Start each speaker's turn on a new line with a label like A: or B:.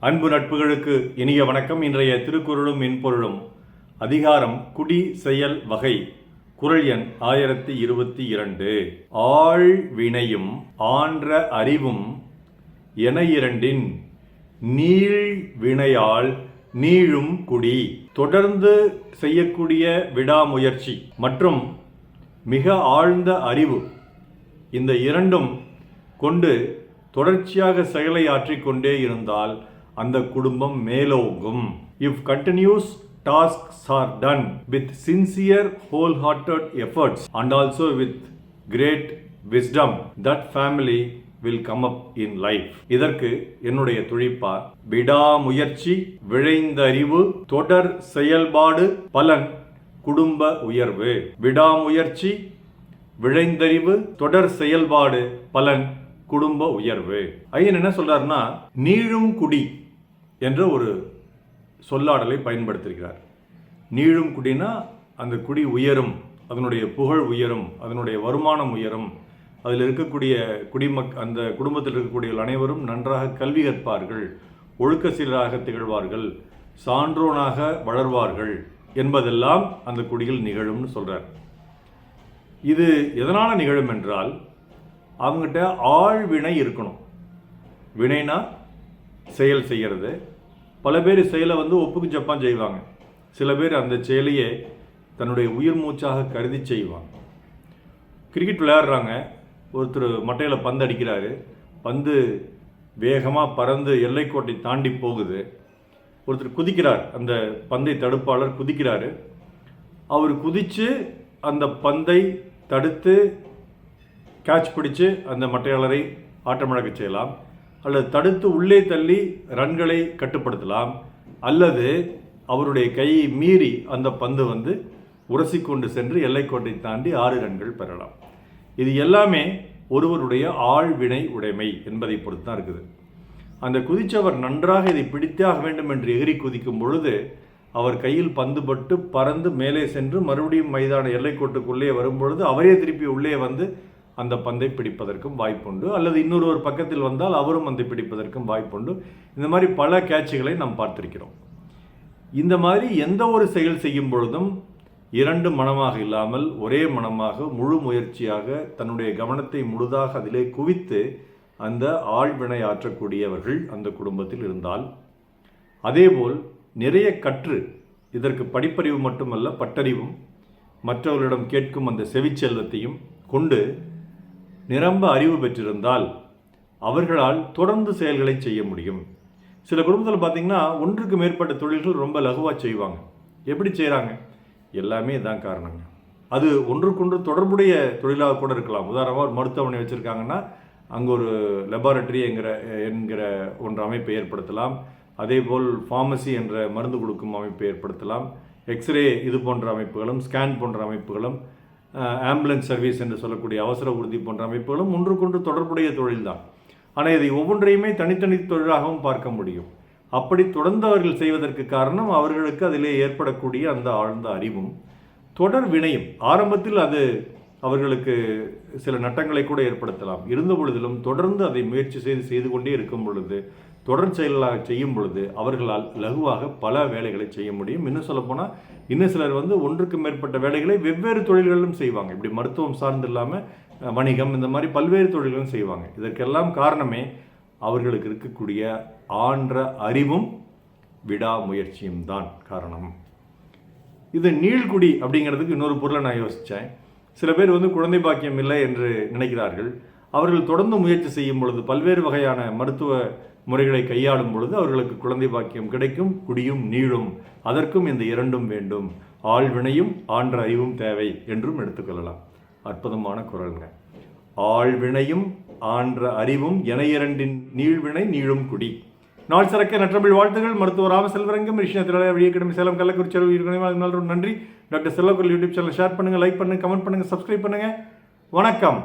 A: அன்பு நட்புகளுக்கு இனிய வணக்கம். இன்றைய திருக்குறளும் மென்பொருளும் அதிகாரம் குடி செயல் வகை, குறள் எண் 1022. ஆள் வினையும் ஆன்ற அறிவும் என இரண்டின் நீள் வினையால் நீளும் குடி. தொடர்ந்து செய்யக்கூடிய விடாமுயற்சி மற்றும் மிக ஆழ்ந்த அறிவு, இந்த இரண்டும் கொண்டு தொடர்ச்சியாக செயலை ஆற்றிக்கொண்டே இருந்தால் அந்த குடும்பம் மேலோங்கும். If continuous tasks are done with sincere wholehearted efforts and also with great wisdom, that family will come up in life. இதற்கு என்னுடைய துழிப்பா, விடாமுயற்சி, விழைந்தறிவு, தொடர் செயல்பாடு, பலன் குடும்ப உயர்வு. விடாமுயற்சி, விழைந்தறிவு, தொடர் செயல்பாடு, பலன் குடும்ப உயர்வு. ஐயன் என்ன சொல்றாருன்னா, நீளும் குடி என்ற ஒரு சொல்லாடலை பயன்படுத்தியிருக்கிறார். நீளும் குடினா அந்த குடி உயரும், அதனுடைய புகழ் உயரும், அதனுடைய வருமானம் உயரும், அதில் இருக்கக்கூடிய அந்த குடும்பத்தில் இருக்கக்கூடிய அனைவரும் நன்றாக கல்வி கற்பார்கள், ஒழுக்க சீராக திகழ்வார்கள், சான்றோனாக வளர்வார்கள் என்பதெல்லாம் அந்த குடியில் நிகழும்னு சொல்றார். இது எதனால நிகழும் என்றால், அவங்ககிட்ட ஆழ்வினை இருக்கணும். வினைனா செயல் செய்கிறது. பல பேர் செயலை ஒப்புக்கு ஜப்பான் செய்வாங்க. சில பேர் அந்த செயலையே தன்னுடைய உயிர் மூச்சாக கருதி செய்வாங்க. கிரிக்கெட் விளையாடுறாங்க, ஒருத்தர் மட்டையில் பந்து அடிக்கிறாரு, பந்து வேகமாக பறந்து எல்லைக்கோட்டை தாண்டி போகுது. ஒருத்தர் குதிக்கிறார், அந்த பந்தை தடுப்பாளர் குதிக்கிறாரு. அவர் குதித்து அந்த பந்தை தடுத்து கேட்ச் பிடிச்சு அந்த மட்டையாளரை ஆட்டமிழக்க செய்யலாம், அல்லது தடுத்து உள்ளே தள்ளி ரன்களை கட்டுப்படுத்தலாம், அல்லது அவருடைய கையை மீறி அந்த பந்து உரசிக்கொண்டு சென்று எல்லைக்கோட்டை தாண்டி 6 ரன்கள் பெறலாம். இது எல்லாமே ஒருவருடைய ஆழ்வினை உடைமை என்பதை பொறுத்து தான் இருக்குது. அந்த குதிச்சவர் நன்றாக இதை பிடித்தாக வேண்டும் என்று எகிரி குதிக்கும் பொழுது அவர் கையில் பந்து பட்டு பறந்து மேலே சென்று மறுபடியும் மைதான எல்லைக்கோட்டுக்குள்ளே வரும்பொழுது அவரே திருப்பி உள்ளே அந்த பந்தை பிடிப்பதற்கும் வாய்ப்புண்டு, அல்லது இன்னொரு பக்கத்தில் வந்தால் அவரும் பந்தை பிடிப்பதற்கும் வாய்ப்புண்டு. இந்த மாதிரி பல கேட்சுகளை நாம் பார்த்திருக்கிறோம். இந்த மாதிரி எந்த ஒரு செயல் செய்யும் பொழுதும் 2 மனமாக இல்லாமல் ஒரே மனமாக முழு முயற்சியாக தன்னுடைய கவனத்தை முழுதாக அதிலே குவித்து அந்த ஆழ்வினை ஆற்றக்கூடியவர்கள் அந்த குடும்பத்தில் இருந்தால், அதேபோல் நிறைய கற்று, இதற்கு படிப்பறிவு மட்டுமல்ல பட்டறிவும் மற்றவர்களிடம் கேட்கும் அந்த செவிச்செல்வத்தையும் கொண்டு நிரம்ப அறிவு பெற்றிருந்தால் அவர்களால் தொடர்ந்து செயல்களை செய்ய முடியும். சில குடும்பத்தில் பார்த்திங்கன்னா ஒன்றுக்கு மேற்பட்ட தொழில்கள் ரொம்ப லகுவாக செய்வாங்க. எப்படி செய்கிறாங்க? எல்லாமே இதுதான் காரணங்க. அது ஒன்றுக்கொன்று தொடர்புடைய தொழிலாக கூட இருக்கலாம். உதாரணமாக ஒரு மருத்துவமனை வச்சுருக்காங்கன்னா அங்கே ஒரு லெபார்டரி என்கிற ஒன்று அமைப்பை ஏற்படுத்தலாம். அதேபோல் ஃபார்மசி என்ற மருந்து கொடுக்கும் அமைப்பை ஏற்படுத்தலாம். எக்ஸ்ரே இது போன்ற அமைப்புகளும், ஸ்கேன் போன்ற அமைப்புகளும், ஆம்புலன்ஸ் சர்வீஸ் என்று சொல்லக்கூடிய அவசர உறுதி போன்ற அமைப்புகளும் ஒன்றுக்கொன்று தொடர்புடைய தொழில்தான். ஆனால் இதை ஒவ்வொன்றையுமே தனித்தனி தொழிலாகவும் பார்க்க முடியும். அப்படி தொடர்ந்து அவர்கள் செய்வதற்கு காரணம் அவர்களுக்கு அதிலே ஏற்படக்கூடிய அந்த ஆழ்ந்த அறிவும் தொடர் வினையும். ஆரம்பத்தில் அது அவர்களுக்கு சில நட்டங்களை கூட ஏற்படுத்தலாம். இருந்த பொழுதிலும் தொடர்ந்து அதை முயற்சி செய்து கொண்டே இருக்கும் பொழுது, தொடர் செயலாக செய்யும் பொழுது அவர்களால் லகுவாக பல வேலைகளை செய்ய முடியும். இன்னும் சொல்லப்போனால் இன்னும் சிலர் ஒன்றுக்கு மேற்பட்ட வேலைகளை வெவ்வேறு தொழில்களிலும் செய்வாங்க. இப்படி மருத்துவம் சார்ந்து இல்லாமல் வணிகம், இந்த மாதிரி பல்வேறு தொழில்களும் செய்வாங்க. இதற்கெல்லாம் காரணமே அவர்களுக்கு இருக்கக்கூடிய ஆன்ற அறிவும் விடாமுயற்சியும் தான் காரணம். இது நீள்குடி அப்படிங்கிறதுக்கு இன்னொரு பொருளை நான் யோசித்தேன். சில பேர் குழந்தை பாக்கியம் இல்லை என்று நினைக்கிறார்கள். அவர்கள் தொடர்ந்து முயற்சி செய்யும் பொழுது, பல்வேறு வகையான மருத்துவ முறைகளை கையாளும் பொழுது அவர்களுக்கு குழந்தை பாக்கியம் கிடைக்கும், குடியும் நீளும். அதற்கும் இந்த 2ம் வேண்டும். ஆழ்வினையும் ஆன்ற அறிவும் தேவை என்றும் எடுத்துக்கொள்ளலாம். அற்புதமான குறளுங்க. ஆழ்வினையும் ஆன்ற அறிவும் என இரண்டின் நீழ்வினை நீளும் குடி. நாள் சிறக்க நற்றமிழ் வாழ்த்துகள். மருத்துவர் ராமசெல்வரங்கம், ரிஷியா சேலம், கள்ளக்குறிச்சி. நன்றி. டாக்டர் செல்வகுரல் யூடியூப் சேனல் ஷேர் பண்ணுங்கள், லைக் பண்ணுங்கள், கமெண்ட் பண்ணுங்கள், சப்ஸ்கிரைப் பண்ணுங்கள். வணக்கம்.